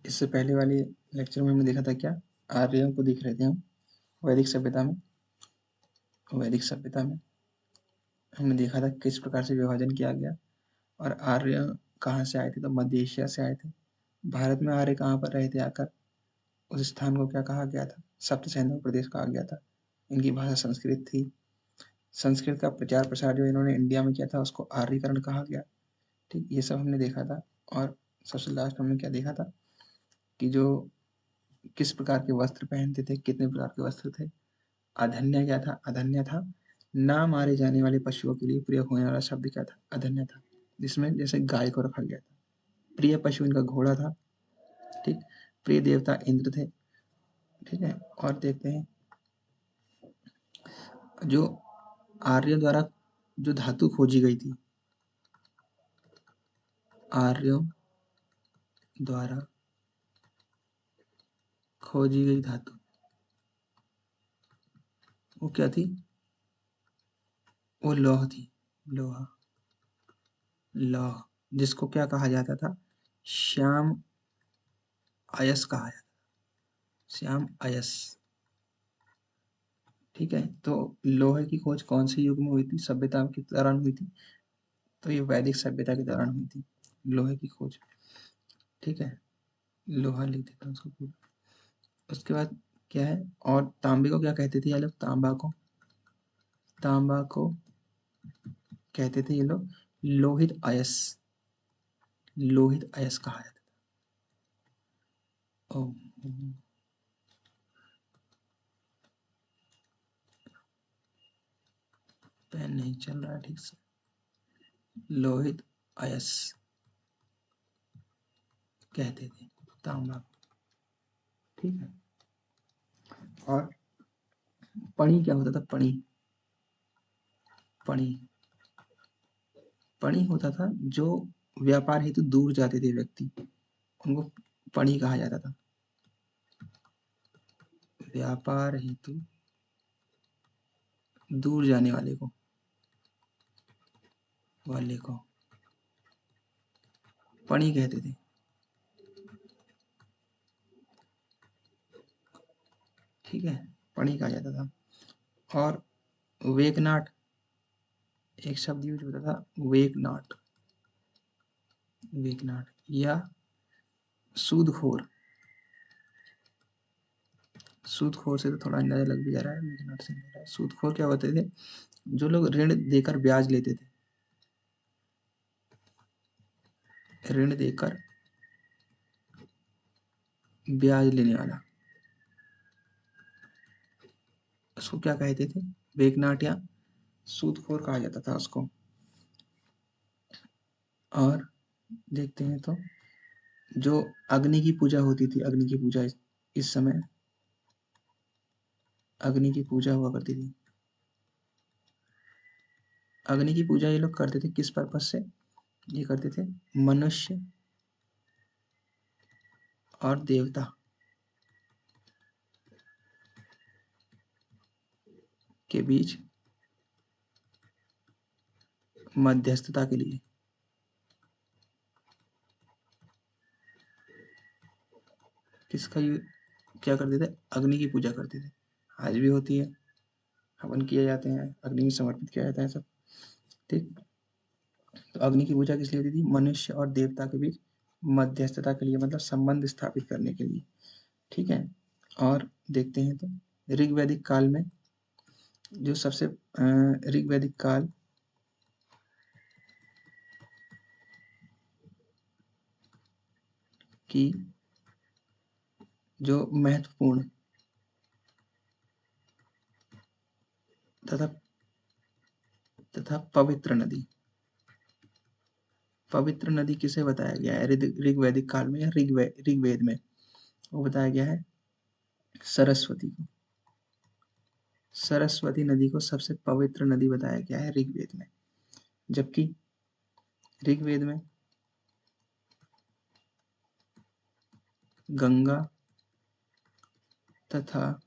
इससे पहले वाले लेक्चर में हमने देखा था क्या, आर्यों को देख रहे थे हम वैदिक सभ्यता में। वैदिक सभ्यता में हमने देखा था किस प्रकार से विभाजन किया गया, और आर्य कहाँ से आए थे, तो मध्य एशिया से आए थे। भारत में आर्य कहाँ पर रहे थे आकर, उस स्थान को क्या कहा गया था, सप्त सैन्य प्रदेश कहा गया था। इनकी भाषा संस्कृत थी। संस्कृत का प्रचार प्रसार जो इन्होंने इंडिया में किया था उसको आर्यकरण कहा गया। ठीक, ये सब हमने देखा था। और सबसे लास्ट हमने क्या देखा था कि जो किस प्रकार के वस्त्र पहनते थे, कितने प्रकार के वस्त्र थे। अधन्य क्या था, अधन्य था ना मारे जाने वाले पशुओं के लिए प्रयोग होने वाला शब्द क्या था, अधन्य था, जिसमें जैसे गाय को रखा गया था। प्रिय पशु इनका घोड़ा था। ठीक, प्रिय देवता इंद्र थे। ठीक है, और देखते हैं जो आर्यों द्वारा जो धातु खोजी गई थी, आर्यों द्वारा खोजी गई धातु वो क्या थी, वो लौह थी। लोहा, लौह, जिसको क्या कहा जाता था, श्याम अयस कहा जाता, श्याम अयस। ठीक है, तो लोहे की खोज कौन से युग में हुई थी, सभ्यता के दौरान हुई थी, तो ये वैदिक सभ्यता के दौरान हुई थी लोहे की खोज। ठीक है, लोहा लिख देता हूँ उसको पूरा। उसके बाद क्या है, और तांबे को क्या कहते थे ये लोग, तांबा को, तांबा को कहते थे ये लोग लोहित अयस, लोहित अयस कहा जाता था। ओ, पेन नहीं चल रहा है ठीक से, लोहित अयस कहते थे तांबा को। ठीक है, और पणी क्या होता था, पणी, पणी, पणी होता था जो व्यापार हेतु दूर जाते थे व्यक्ति, उनको पणी कहा जाता था। व्यापार हेतु दूर जाने वाले को, वाले को पणी कहते थे। ठीक है, पणी कहा जाता था। और वेकनाट, एक शब्द यूज होता था, वेकनाट, वेकनाट या सूदखोर। सूदखोर से तो थोड़ा अंदाजा लग भी जा रहा है, वेकनाट से नहीं लग रहा है। सूदखोर क्या होते थे, जो लोग ऋण देकर ब्याज लेते थे, ऋण देकर ब्याज लेने वाला, उसको क्या कहते थे, वेकनाट या सूदखोर कहा जाता था उसको। और देखते हैं तो जो अग्नि की पूजा होती थी, अग्नि की पूजा इस समय अग्नि की पूजा हुआ करती थी। अग्नि की पूजा ये लोग करते थे किस पर्पस से, ये करते थे मनुष्य और देवता के बीच मध्यस्थता के लिए। किसका क्या करते थे, अग्नि की पूजा करते थे। आज भी होती है, हवन किए जाते हैं, अग्नि में समर्पित किया जाता है सब। ठीक, तो अग्नि की पूजा किस लिए होती थी, मनुष्य और देवता के बीच मध्यस्थता के लिए, मतलब संबंध स्थापित करने के लिए। ठीक है, और देखते हैं तो ऋग्वैदिक काल में जो सबसे ऋग्वैदिक काल की जो महत्वपूर्ण तथा पवित्र नदी, पवित्र नदी किसे बताया गया है ऋग्वैदिक काल में या ऋग्वेद में, वो बताया गया है सरस्वती को। सरस्वती नदी को सबसे पवित्र नदी बताया गया है ऋग्वेद में, जबकि ऋग्वेद में गंगा तथा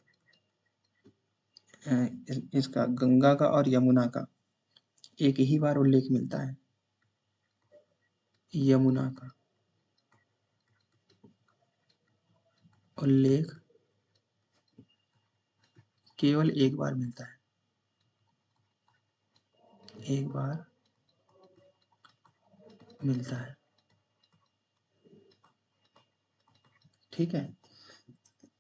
इसका गंगा का और यमुना का एक ही बार उल्लेख मिलता है, यमुना का। उल्लेख केवल एक बार मिलता है, एक बार मिलता है। ठीक है,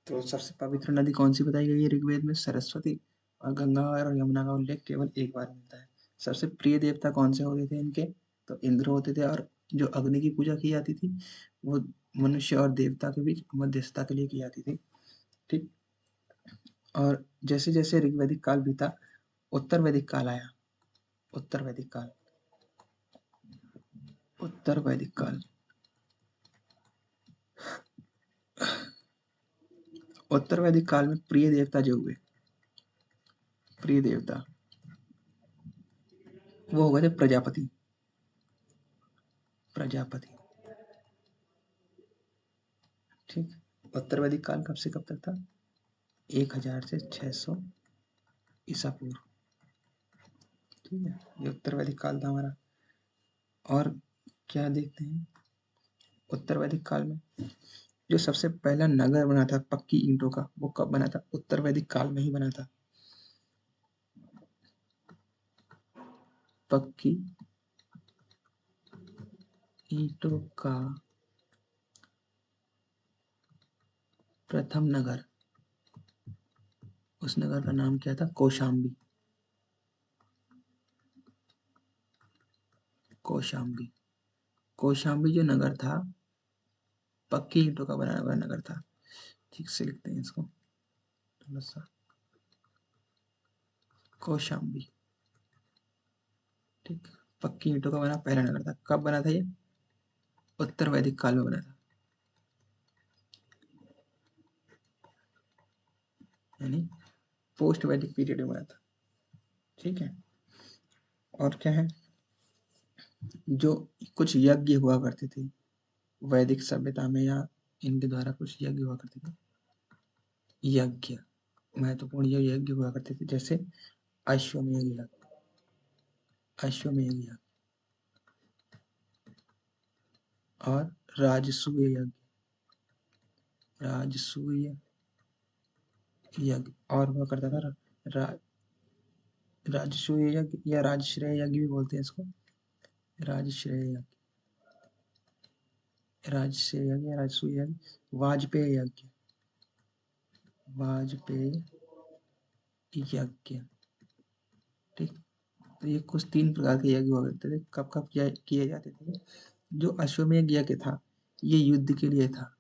तो सबसे पवित्र नदी कौन सी बताई गई है ऋग्वेद में? सरस्वती। और गंगा और यमुना का उल्लेख केवल एक बार मिलता है। सबसे प्रिय देवता कौन से होते थे इनके? तो इंद्र होते थे। और जो अग्नि की पूजा की जाती थी वो मनुष्य और देवता के बीच मध्यस्थता के लिए की जाती थी। ठीक। और जैसे जैसे ऋग्वैदिक काल बीता, उत्तर वैदिक काल आया। उत्तर वैदिक काल, उत्तर वैदिक काल, उत्तर वैदिक काल में प्रिय देवता जो हुए, प्रिय देवता वो हो गए थे प्रजापति। प्रजापति। ठीक। उत्तर वैदिक काल कब से कब तक था? 1000 से 600 ईसा पूर्व। ठीक है, ये उत्तर वैदिक काल था हमारा। और क्या देखते हैं उत्तर वैदिक काल में? जो सबसे पहला नगर बना था पक्की ईंटों का, वो कब बना था? उत्तर वैदिक काल में ही बना था। पक्की ईंटों का प्रथम नगर, उस नगर का नाम क्या था? कौशाम्बी। कौशाम्बी। कौशाम्बी जो नगर था, पक्की ईंटों का बनाया हुआ नगर था। ठीक से लिखते हैं इसको थोड़ा सा, कौशाम्बी। ठीक। पक्की ईंटों का बना पहला नगर था। कब बना था ये? उत्तर वैदिक काल में बना था, यानी पोस्ट वैदिक पीरियड में बना था। ठीक है। और क्या है, जो कुछ यज्ञ हुआ करते थे वैदिक सभ्यता में, या इनके द्वारा कुछ यज्ञ हुआ करते थे। यज्ञ, महत्वपूर्ण ये यज्ञ हुआ करते थे, जैसे अश्वमेध यज्ञ। अश्वमेध यज्ञ और राजसूय यज्ञ। राजसूय यज्ञ और हुआ करता था रा, राजसूय यज्ञ या राजश्रेय यज्ञ भी बोलते हैं इसको। राजश्रेय यज्ञ, राजश्रेय यज्ञ या राजसूय यज्ञ। वाजपेय यज्ञ, वाजपेय यज्ञ। ठीक। तो ये कुछ 3 प्रकार के यज्ञ हुआ करते थे। कब कब किए जाते थे? जो अश्वमेध यज्ञ था ये युद्ध के लिए था।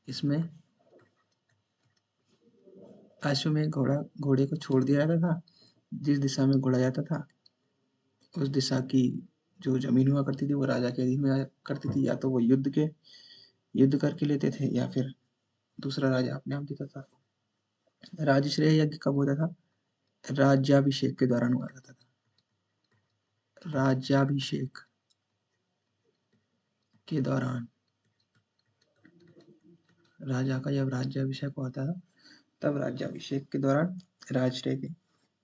इसमें अश्वमेध घोड़े को छोड़ दिया जाता था। जिस दिशा में घोड़ा जाता था उस दिशा की जो जमीन हुआ करती थी वो राजा के अधीन में करती थी। या तो वो युद्ध करके लेते थे या फिर दूसरा राजा अपने आप देता था। राजश्रेय यज्ञ कब होता था? राज्याभिषेक के दौरान हुआ करता था। राज्याभिषेक के दौरान राजा का जब राज्याभिषेक होता था तब राज्याभिषेक के दौरान राजश्रेय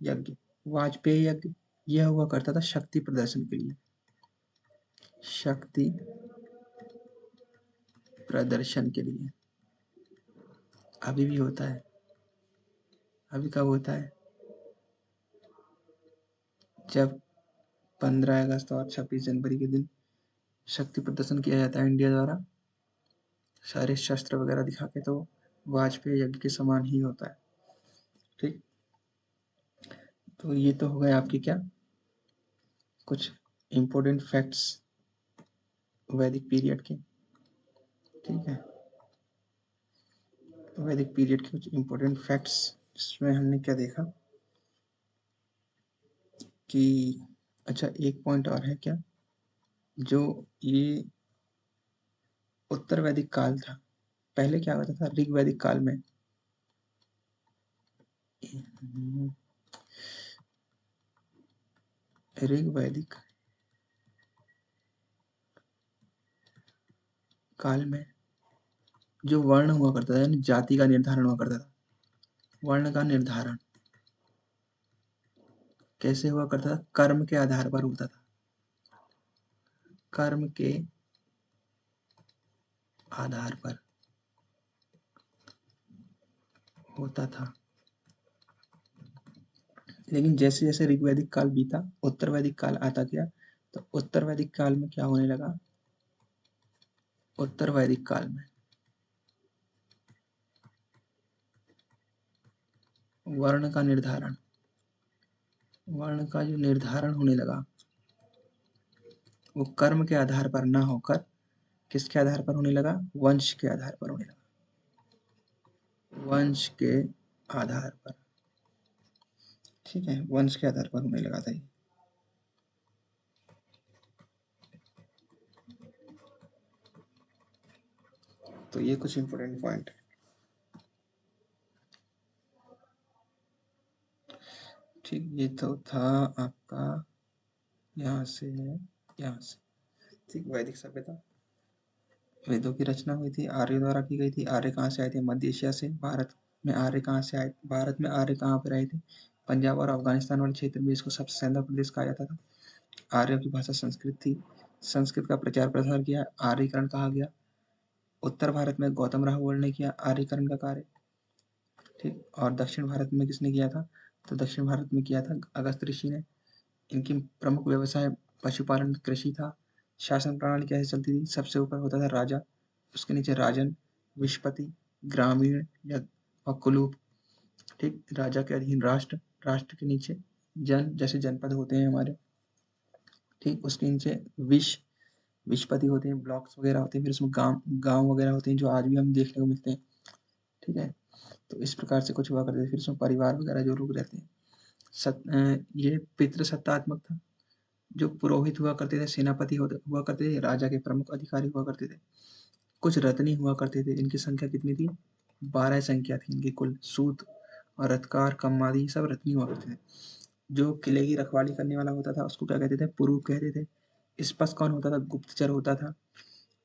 यज्ञ। वाजपेय यज्ञ यह हुआ करता था शक्ति प्रदर्शन के लिए। शक्ति प्रदर्शन के लिए। अभी भी होता है। अभी कब होता है? जब 15 अगस्त और 26 जनवरी के दिन शक्ति प्रदर्शन किया जाता है इंडिया द्वारा, सारे शस्त्र वगैरह दिखा के, तो वाजपेयी यज्ञ के समान ही होता है। ठीक। तो ये तो हो गए आपके क्या कुछ इम्पोर्टेंट फैक्ट्स वैदिक पीरियड के। ठीक है, वैदिक पीरियड के कुछ इम्पोर्टेंट फैक्ट्स जिसमें हमने क्या देखा कि अच्छा एक पॉइंट और है क्या, जो ये उत्तर वैदिक काल था पहले क्या होता था ऋग वैदिक काल में? ऋग वैदिक काल में जो वर्ण हुआ करता था, यानी जाति का निर्धारण हुआ करता था। वर्ण का निर्धारण कैसे हुआ करता था? कर्म के आधार पर होता था। कर्म के आधार पर होता था। लेकिन जैसे जैसे ऋग्वैदिक काल बीता, उत्तर वैदिक काल आता गया, तो उत्तर वैदिक काल में क्या होने लगा? उत्तर वैदिक काल में वर्ण का निर्धारण, वर्ण का जो निर्धारण होने लगा वो कर्म के आधार पर ना होकर किसके आधार पर होने लगा? वंश के आधार पर होने लगा, वंश के आधार पर। ठीक है, वंश के आधार पर होने लगा था ये। तो ये कुछ इंपॉर्टेंट पॉइंट है। ठीक, ये तो था आपका यहाँ से यहाँ से। ठीक, वैदिक सभ्यता, वेदों की रचना हुई थी, आर्य द्वारा की गई थी। आर्य कहाँ से आए थे? मध्य एशिया से। भारत में आर्य कहाँ से आए? भारत में आर्य कहाँ पर आए थे? पंजाब और अफगानिस्तान वाले क्षेत्र में इसको सबसे ज्यादा प्रदेश कहा जाता था। आर्यों की भाषा संस्कृत थी, संस्कृत का प्रचार प्रसार किया, आर्यीकरण कहा गया। उत्तर भारत में गौतम राहुल ने किया आर्यीकरण का कार्य। ठीक, और दक्षिण भारत में किसने किया था? तो दक्षिण भारत में किया था अगस्त ऋषि ने। इनकी प्रमुख व्यवसाय पशुपालन, कृषि था। शासन प्रणाली कैसे चलती थी? सबसे ऊपर होता था राजा, उसके नीचे राजन, विश्पति, ग्रामीण और कुलूप। ठीक, राजा के अधीन राष्ट्र, राष्ट्र के नीचे जन, जैसे जनपद होते हैं हमारे। ठीक, उसके नीचे विश्पति होते हैं, ब्लॉक्स वगैरह होते हैं, फिर उसमें गांव गांव वगैरह होते हैं जो आज भी हम देखने को मिलते हैं। ठीक है, तो इस प्रकार से कुछ हुआ करते थे। फिर उसमें परिवार वगैरह जो लोग रहते हैं। ये पितृसत्तात्मक था। जो पुरोहित हुआ करते थे, सेनापति हुआ करते थे, राजा के प्रमुख अधिकारी हुआ करते थे। कुछ रत्नी हुआ करते थे, इनकी संख्या कितनी थी? 12 संख्या थी इनकी कुल। सूत और रत्कार, कम्मादी सब रत्नी हुआ करते थे। जो किले की रखवाली करने वाला होता था उसको क्या कहते थे? पुरूष कहते थे। स्पष्ट कौन होता था? गुप्तचर होता था।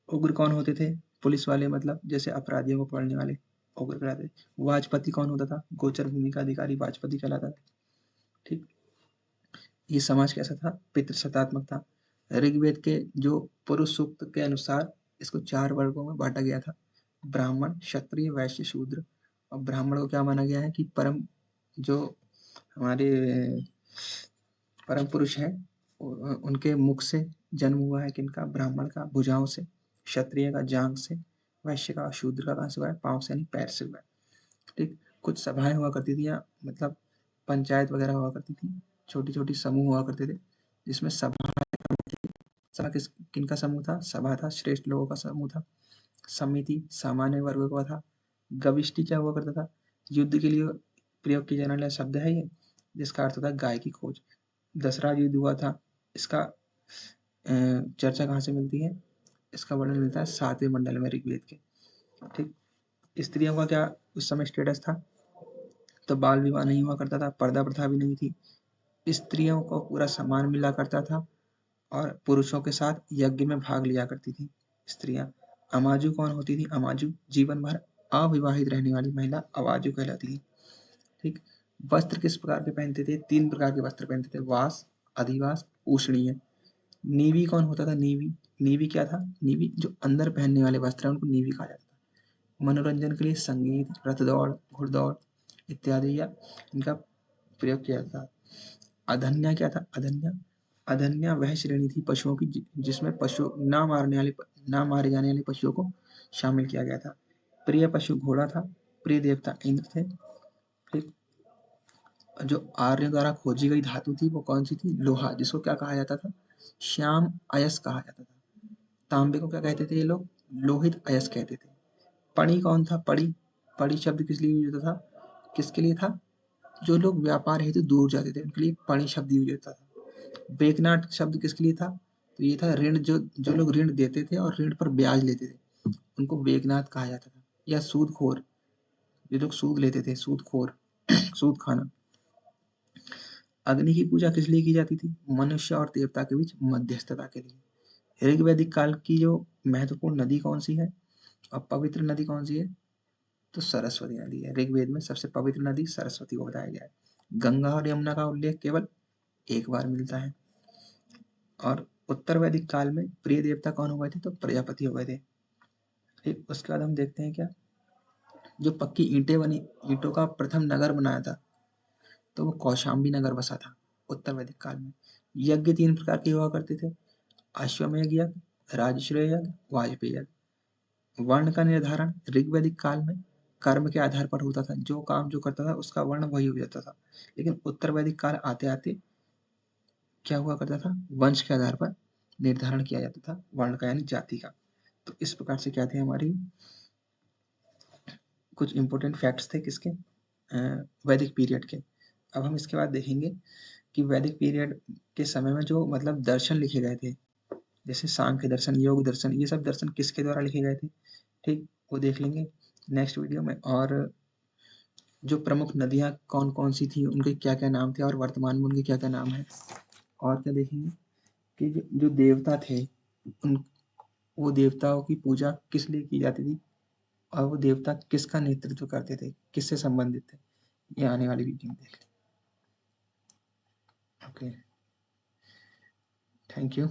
उग्र कौन होते थे? पुलिस वाले, मतलब जैसे अपराधियों को पकड़ने वाले उग्र कहलाते थे। वाजपति कौन होता था? गोचर भूमि का अधिकारी वाजपति कहलाता था। ठीक, ये समाज कैसा था? पितृसत्तात्मक था। ऋग्वेद के जो पुरुष सूक्त के अनुसार इसको 4 वर्गों में बांटा गया था: ब्राह्मण, क्षत्रिय, वैश्य, शूद्र। और ब्राह्मण को क्या माना गया है कि परम, जो हमारे परम पुरुष हैं, उनके मुख से जन्म हुआ है। किनका? ब्राह्मण का भुजाओं से, क्षत्रिय का जांग से, वैश्य का, शूद्र का कहाँ से हुआ है? पांव से, यानी पैर से हुआ है। ठीक, कुछ सभाएं हुआ करती थी, या मतलब पंचायत वगैरह हुआ करती थी, छोटी छोटी समूह हुआ करते थे जिसमें सभा किनका समूह था? सभा था, श्रेष्ठ लोगों का समूह था। समिति सामान्य वर्ग का था। गविष्टि क्या हुआ करता था? युद्ध के लिए प्रयोग किया जाने वाला शब्द है ये, जिसका अर्थ होता है गाय की खोज। दसरा युद्ध हुआ था, इसका चर्चा कहाँ से मिलती है? इसका वर्णन मिलता है 7वें मंडल में ऋग्वेद के। ठीक, स्त्रियों का क्या उस समय स्टेटस था? तो बाल विवाह नहीं हुआ करता था, पर्दा प्रथा भी नहीं थी, स्त्रियों को पूरा सम्मान मिला करता था, और पुरुषों के साथ यज्ञ में भाग लिया करती थी स्त्रियां। अमाजु कौन होती थी? अमाजु जीवन भर अविवाहित रहने वाली महिला अवाजु कहलाती थी। ठीक, वस्त्र किस प्रकार के पहनते थे? 3 प्रकार के वस्त्र पहनते थे: वास, अधिवास, उष्णीय। नीवी कौन होता था? नीवी, नीवी क्या था? नीवी जो अंदर पहनने वाले वस्त्र हैं उनको नीवी कहा जाता था। मनोरंजन के लिए संगीत, रथ दौड़, घुड़दौड़ इत्यादि या इनका प्रयोग किया जाता था। अधन्या क्या था? अधन्या, अधन्या वह श्रेणी थी पशुओं की जिसमें पशु ना मारे जाने वाले पशुओं को शामिल किया गया था। प्रिय पशु घोड़ा था, प्रिय देवता इंद्र थे। ठीक, जो आर्यों द्वारा खोजी गई धातु थी वो कौन सी थी? लोहा, जिसको क्या कहा जाता था? श्याम अयस कहा जाता था। तांबे को क्या कहते थे ये लोग? लोहित अयस कहते थे। पणी कौन था? पड़ी, पड़ी शब्द किस लिए यूज होता था? किसके लिए था? जो लोग व्यापार हेतु दूर जाते थे उनके लिए पणी शब्द यूज होता था। बेकनाट शब्द किसके लिए था? तो ये था ऋण, जो जो लोग ऋण देते थे और ऋण पर ब्याज लेते थे उनको बेकनाथ कहा जाता था। या सूदखोर, जो लोग सूद लेते थे, सूदखोर सूद खाना। अग्नि की पूजा किस लिए की जाती थी? मनुष्य और देवता के बीच मध्यस्थता के लिए। ऋग्वैदिक काल की जो महत्वपूर्ण नदी कौन सी है और पवित्र नदी कौन सी है? तो सरस्वती नदी है। ऋग्वेद में सबसे पवित्र नदी सरस्वती को बताया गया है। गंगा और यमुना का उल्लेख केवल एक बार मिलता है। और उत्तर वैदिक काल में प्रिय देवता कौन हो गए थे? तो प्रजापति हो गए थे। ठीक, उसके बाद हम देखते हैं क्या, जो पक्की ईंटें बनी, ईंटों का प्रथम नगर बनाया था, तो वो कौशाम्बी नगर बसा था उत्तर वैदिक काल में। यज्ञ 3 प्रकार के हुआ करते थे, अश्वमेध यज्ञ, राजश्रेय यज्ञ, वाजपेयी यज्ञ। वर्ण का निर्धारण ऋग्वैदिक काल में कर्म के आधार पर होता था, जो काम जो करता था उसका वर्ण वही हो जाता था। लेकिन उत्तर वैदिक काल आते आते क्या हुआ करता था, वंश के आधार पर निर्धारण किया जाता था वर्ण का, यानी जाति का। तो इस प्रकार से क्या थे हमारी कुछ इंपॉर्टेंट फैक्ट्स थे किसके, वैदिक पीरियड के। अब हम इसके बाद देखेंगे कि वैदिक पीरियड के समय में जो मतलब दर्शन लिखे गए थे, जैसे सांख्य दर्शन, योग दर्शन, ये सब दर्शन किसके द्वारा लिखे गए थे, ठीक, वो देख लेंगे नेक्स्ट वीडियो में। और जो प्रमुख नदियाँ कौन कौन सी थी, उनके क्या क्या नाम थे और वर्तमान में उनके क्या क्या नाम है। और क्या देखेंगे कि जो देवता थे, उन वो देवताओं की पूजा किस लिए की जाती थी, और वो देवता किसका नेतृत्व करते थे, किससे संबंधित थे, ये आने वाली वीडियो में देख लें। Okay, thank you.